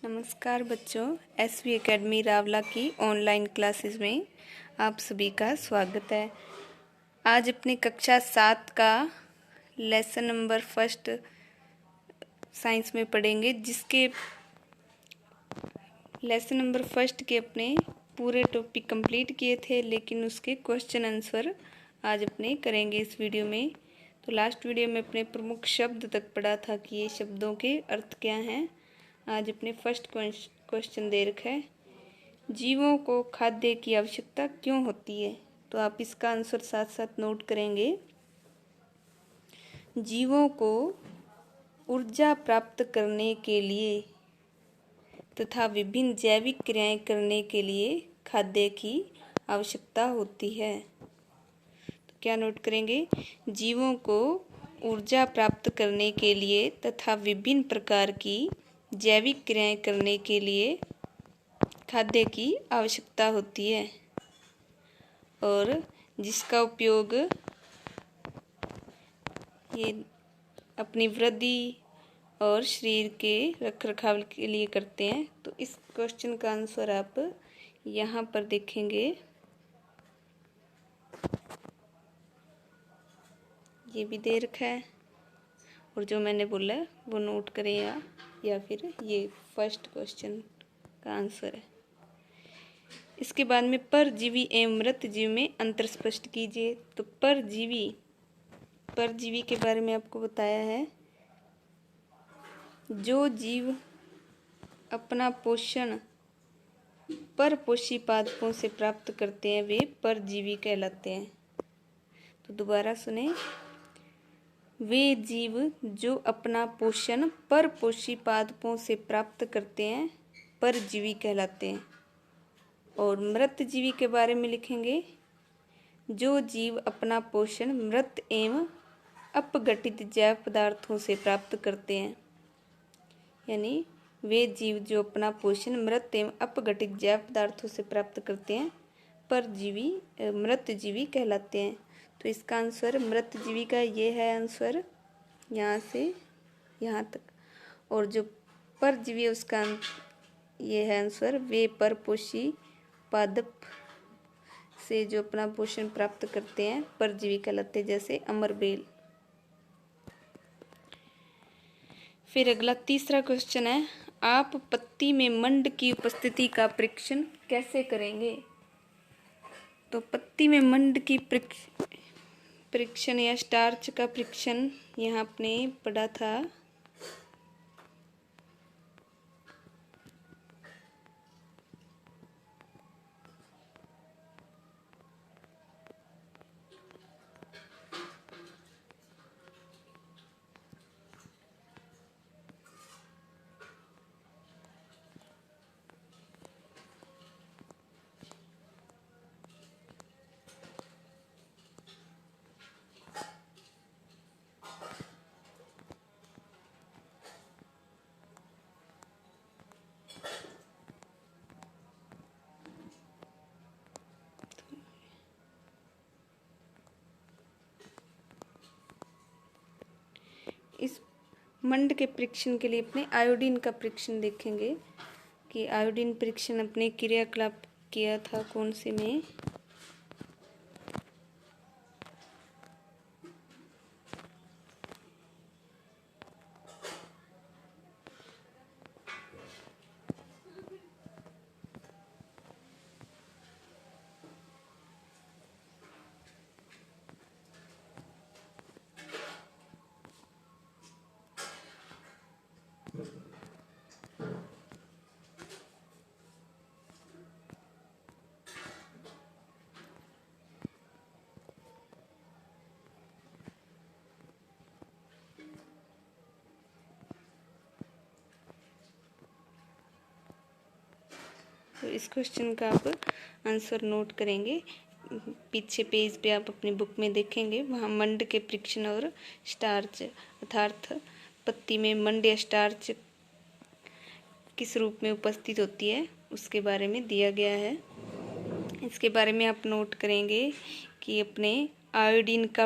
नमस्कार बच्चों, SV academy Rawla की ऑनलाइन क्लासेस में आप सभी का स्वागत है। आज अपनी कक्षा 7 का लेसन नंबर फर्स्ट साइंस में पढ़ेंगे, जिसके लेसन नंबर फर्स्ट के अपने पूरे टॉपिक कंप्लीट किए थे, लेकिन उसके क्वेश्चन आंसर आज अपने करेंगे इस वीडियो में। तो लास्ट वीडियो में अपने प्रमुख शब्द तक पढ़ा था कि ये शब्दों के अर्थ क्या हैं। आज अपने फर्स्ट क्वेश्चन दे रखा है, जीवों को खाद्य की आवश्यकता क्यों होती है। तो आप इसका आंसर साथ साथ नोट करेंगे। जीवों को ऊर्जा प्राप्त करने के लिए तथा विभिन्न जैविक क्रियाएं करने के लिए खाद्य की आवश्यकता होती है। तो क्या नोट करेंगे, जीवों को ऊर्जा प्राप्त करने के लिए तथा विभिन्न प्रकार की जैविक क्रियाएं करने के लिए खाद्य की आवश्यकता होती है, और जिसका उपयोग ये अपनी वृद्धि और शरीर के रखरखाव के लिए करते हैं। तो इस क्वेश्चन का आंसर आप यहाँ पर देखेंगे। ये भी दे रखा है, और जो मैंने बोला वो नोट करें, या फिर ये फर्स्ट क्वेश्चन का आंसर है। इसके बाद में परजीवी एवं मृत जीव में अंतर स्पष्ट कीजिए। तो परजीवी के बारे में आपको बताया है, जो जीव अपना पोषण परपोषी पादपों से प्राप्त करते हैं वे परजीवी कहलाते हैं। तो दोबारा सुने, वे जीव जो अपना पोषण परपोषी पादपों से प्राप्त करते हैं परजीवी कहलाते हैं। और मृत जीवी के बारे में लिखेंगे, जो जीव अपना पोषण मृत एवं अपघटित जैव पदार्थों से प्राप्त करते हैं। यानी वे जीव जो अपना पोषण मृत एवं अपघटित जैव पदार्थों से प्राप्त करते हैं परजीवी मृत जीवी कहलाते हैं। तो इसका आंसर मृत जीवी का ये है आंसर, यहाँ से यहाँ तक। और जो परजीवी है उसका ये है आंसर, वे परपोषी पादप से जो अपना पोषण प्राप्त करते हैं परजीवी कहलाते हैं, जैसे अमरबेल। फिर अगला तीसरा क्वेश्चन है, आप पत्ती में मंड की उपस्थिति का परीक्षण कैसे करेंगे। तो पत्ती में मंड की परीक्षण या स्टार्च का परीक्षण यहाँ आपने पढ़ा था। इस मंड के परीक्षण के लिए अपने आयोडीन का परीक्षण देखेंगे कि आयोडीन परीक्षण अपने क्रियाकलाप किया था कौन से में। तो इस क्वेश्चन का आप आंसर नोट करेंगे। पीछे पेज पे आप अपनी बुक में देखेंगे, वहाँ मंड के परीक्षण और स्टार्च अर्थात पत्ती में मंड या स्टार्च किस रूप में उपस्थित होती है उसके बारे में दिया गया है। इसके बारे में आप नोट करेंगे कि अपने आयोडीन के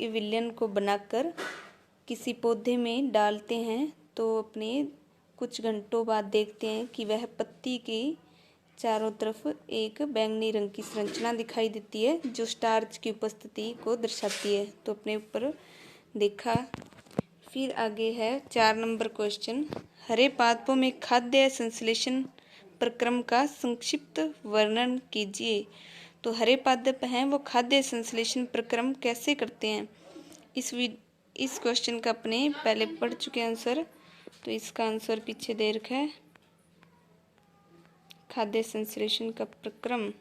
विलयन को बनाकर किसी पौधे में डालते हैं तो अपने कुछ घंटों बाद देखते हैं कि वह पत्ती के चारों तरफ एक बैंगनी रंग की संरचना दिखाई देती है जो स्टार्च की उपस्थिति को दर्शाती है। तो अपने ऊपर देखा। फिर आगे है 4 नंबर क्वेश्चन, हरे पादपों में खाद्य संश्लेषण प्रक्रम का संक्षिप्त वर्णन कीजिए। तो हरे पादप हैं वो खाद्य संश्लेषण प्रक्रम कैसे करते हैं। इस क्वेश्चन का अपने पहले पढ़ चुके आंसर, तो इसका आंसर पीछे दे रखा है। खाद्य संश्लेषण का प्रक्रम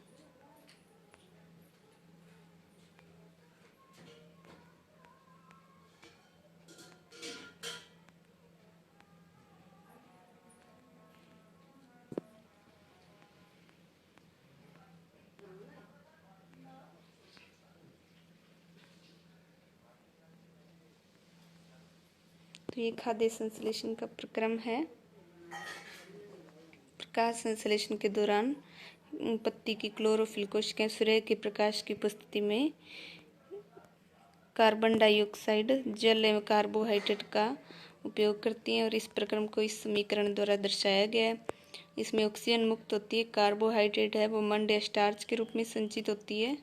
तो ये खाद्य संश्लेषण का प्रक्रम है। प्रकाश संश्लेषण के दौरान पत्ती की क्लोरोफिल कोशिकाएं सूर्य के प्रकाश की उपस्थिति में कार्बन डाइऑक्साइड, जल एवं कार्बोहाइड्रेट का उपयोग करती हैं और इस प्रक्रम को इस समीकरण द्वारा दर्शाया गया है। इसमें ऑक्सीजन मुक्त होती है, कार्बोहाइड्रेट है वो मंड या स्टार्च के रूप में संचित होती है।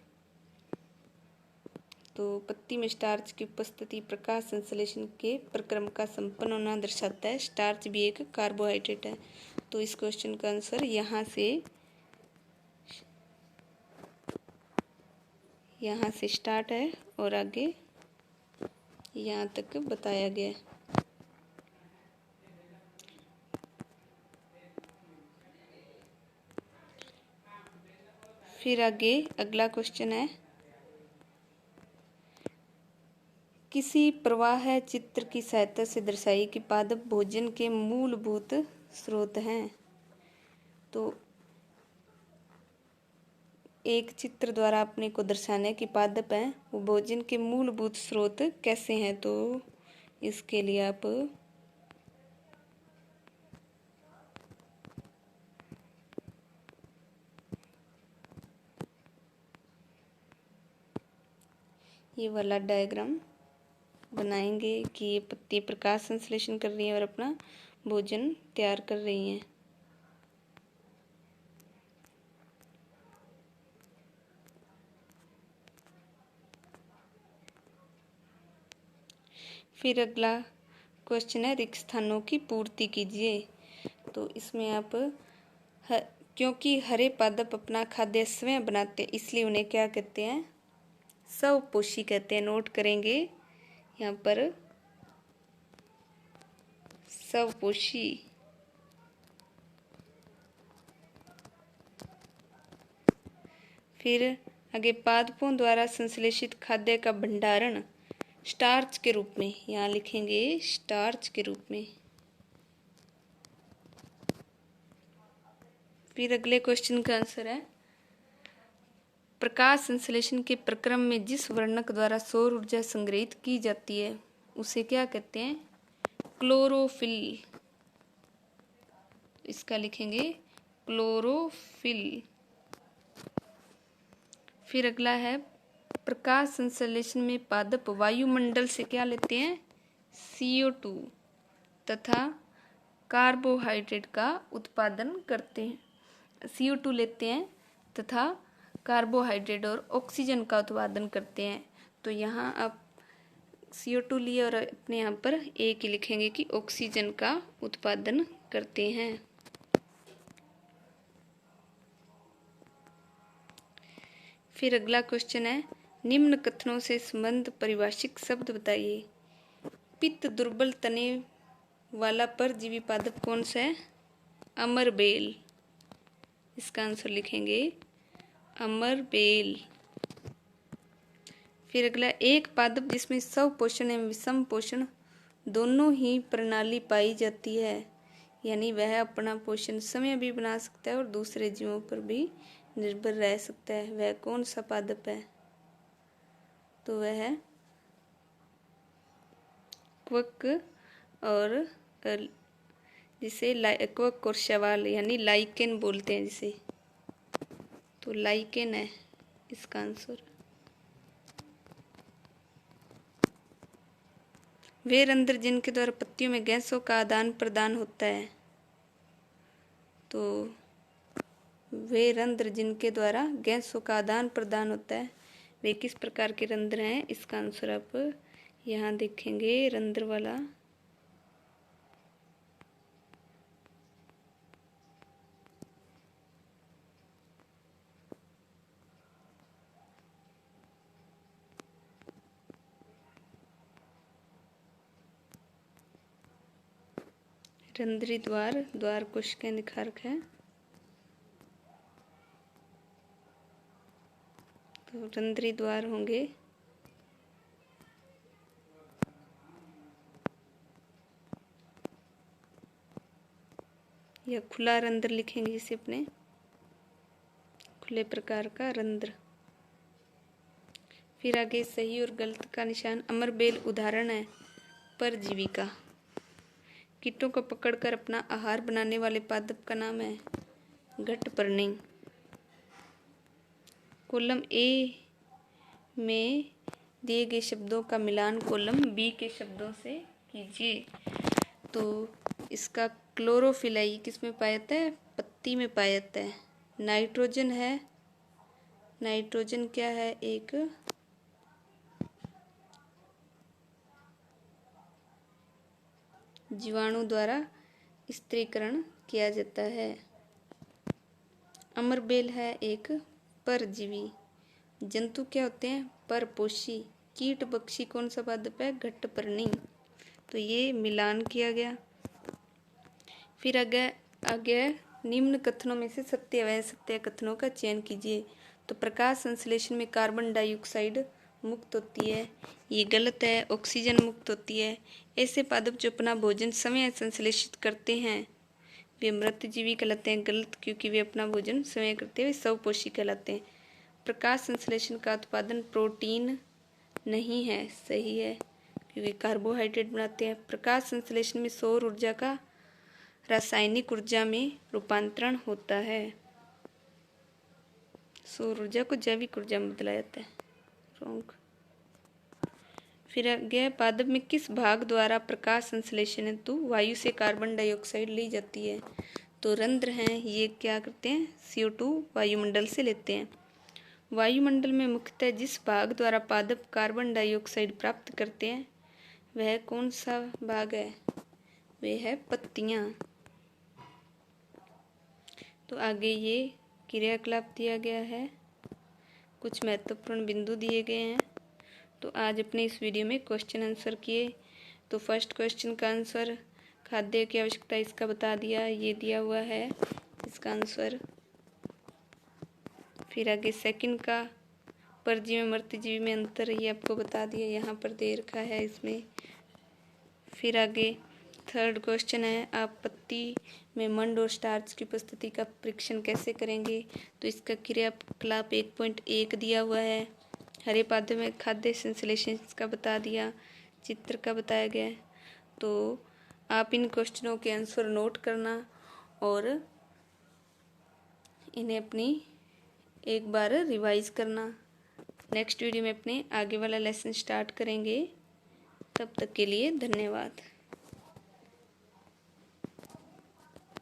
तो पत्ती में स्टार्च की उपस्थिति प्रकाश संश्लेषण के प्रक्रम का संपन्न होना दर्शाता है। स्टार्च भी एक कार्बोहाइड्रेट है। तो इस क्वेश्चन का आंसर यहाँ से स्टार्ट है और आगे यहाँ तक बताया गया है। फिर आगे अगला क्वेश्चन है, किसी प्रवाह चित्र की सहायता से दर्शाइए कि पादप भोजन के मूलभूत स्रोत हैं। तो एक चित्र द्वारा अपने को दर्शाने की पादप हैं वो भोजन के मूलभूत स्रोत कैसे हैं। तो इसके लिए आप ये वाला डायग्राम बनाएंगे कि ये पत्ती प्रकाश संश्लेषण कर रही हैं और अपना भोजन तैयार कर रही हैं। फिर अगला क्वेश्चन है, रिक्त स्थानों की पूर्ति कीजिए। तो इसमें आप क्योंकि हरे पादप अपना खाद्य स्वयं बनाते हैं इसलिए उन्हें क्या कहते हैं, स्वपोषी कहते हैं। नोट करेंगे यहाँ पर स्वपोषी। फिर आगे पादपों द्वारा संश्लेषित खाद्य का भंडारण स्टार्च के रूप में, यहाँ लिखेंगे स्टार्च के रूप में। फिर अगले क्वेश्चन का आंसर है, प्रकाश संश्लेषण के प्रक्रम में जिस वर्णक द्वारा सौर ऊर्जा संग्रहित की जाती है उसे क्या कहते हैं, क्लोरोफिल। इसका लिखेंगे क्लोरोफिल। फिर अगला है, प्रकाश संश्लेषण में पादप वायुमंडल से क्या लेते हैं, CO2 तथा कार्बोहाइड्रेट का उत्पादन करते हैं। CO2 लेते हैं तथा कार्बोहाइड्रेट और ऑक्सीजन का उत्पादन करते हैं। तो यहाँ आप CO2 लिए और अपने यहाँ पर एक ही लिखेंगे कि ऑक्सीजन का उत्पादन करते हैं। फिर अगला क्वेश्चन है, निम्न कथनों से संबंध परिभाषिक शब्द बताइए। पित्त दुर्बल तने वाला परजीवी पादप कौन सा है, अमरबेल। इसका आंसर लिखेंगे अमरबेल। फिर अगला, एक पादप जिसमें स्वपोषण एवं विषम पोषण दोनों ही प्रणाली पाई जाती है, यानी वह अपना पोषण स्वयं भी बना सकता है और दूसरे जीवों पर भी निर्भर रह सकता है, वह कौन सा पादप है। तो वह क्वक और जिसे क्वक और शैवाल यानी लाइकेन बोलते हैं जिसे, तो लाइकेन है इसका आंसर। वे रंध्र जिनके द्वारा पत्तियों में गैसों का आदान प्रदान होता है। तो वे रंध्र जिनके द्वारा गैसों का आदान प्रदान होता है वे किस प्रकार के रंध्र हैं? इसका आंसर आप यहाँ देखेंगे, रंध्र वाला। रंध्री द्वार, द्वार कोश का निखारक है। तो रंध्री द्वार होंगे। या खुला रंध्र लिखेंगे इसे अपने, खुले प्रकार का रंध्र। फिर आगे सही और गलत का निशान। अमरबेल उदाहरण है परजीवी का। कीटों को पकड़कर अपना आहार बनाने वाले पादप का नाम है घटपर्णी। कॉलम ए में दिए गए शब्दों का मिलान कॉलम बी के शब्दों से कीजिए। तो इसका क्लोरोफिल है, ये किस में पाया जाता है? पत्ती में पाया जाता है। नाइट्रोजन है, नाइट्रोजन क्या है? एक जीवाणु द्वारा स्त्रीकरण किया जाता है। अमरबेल है एक परजीवी। जंतु क्या होते हैं? परपोषी। कीट बक्षी कौन सा पादप है? घटपर्णी। तो ये मिलान किया गया। फिर आगे निम्न कथनों में से सत्य व असत्य कथनों का चयन कीजिए। तो प्रकाश संश्लेषण में कार्बन डाइऑक्साइड मुक्त होती है, ये गलत है। ऑक्सीजन मुक्त होती है। ऐसे पादप जो अपना भोजन समय संश्लेषित करते हैं वे मृतजीवी कहलाते हैं, गलत, क्योंकि वे अपना भोजन समय करते हैं, वे स्वपोषी कहलाते हैं। प्रकाश संश्लेषण का उत्पादन प्रोटीन नहीं है, सही है, क्योंकि कार्बोहाइड्रेट बनाते हैं। प्रकाश संश्लेषण में सौर ऊर्जा का रासायनिक ऊर्जा में रूपांतरण होता है। सौर ऊर्जा को जैविक ऊर्जा में बदला जाता है, रॉन्ग। फिर आगे पादप में किस भाग द्वारा प्रकाश संश्लेषण हेतु वायु से कार्बन डाइऑक्साइड ली जाती है? तो रंध्र हैं, ये क्या करते हैं? CO2 वायुमंडल से लेते हैं। वायुमंडल में मुख्यतः जिस भाग द्वारा पादप कार्बन डाइऑक्साइड प्राप्त करते हैं वह कौन सा भाग है? वह है पत्तियां। तो आगे ये क्रियाकलाप दिया गया है, कुछ महत्वपूर्ण बिंदु दिए गए हैं। तो आज अपने इस वीडियो में क्वेश्चन आंसर किए। तो फर्स्ट क्वेश्चन का आंसर खाद्य की आवश्यकता, इसका बता दिया, ये दिया हुआ है इसका आंसर। फिर आगे सेकंड का परजीवी में मृतजीवी में अंतर, ये आपको बता दिया, यहाँ पर दे रखा है इसमें। फिर आगे थर्ड क्वेश्चन है, आप पत्ती में मंड और स्टार्च की उपस्थिति का परीक्षण कैसे करेंगे? तो इसका क्रियाकलाप 1.1 दिया हुआ है। हरे पादप में खाद्य संश्लेषण का बता दिया, चित्र का बताया गया है। तो आप इन क्वेश्चनों के आंसर नोट करना और इन्हें अपनी एक बार रिवाइज करना। नेक्स्ट वीडियो में अपने आगे वाला लेसन स्टार्ट करेंगे। तब तक के लिए धन्यवाद।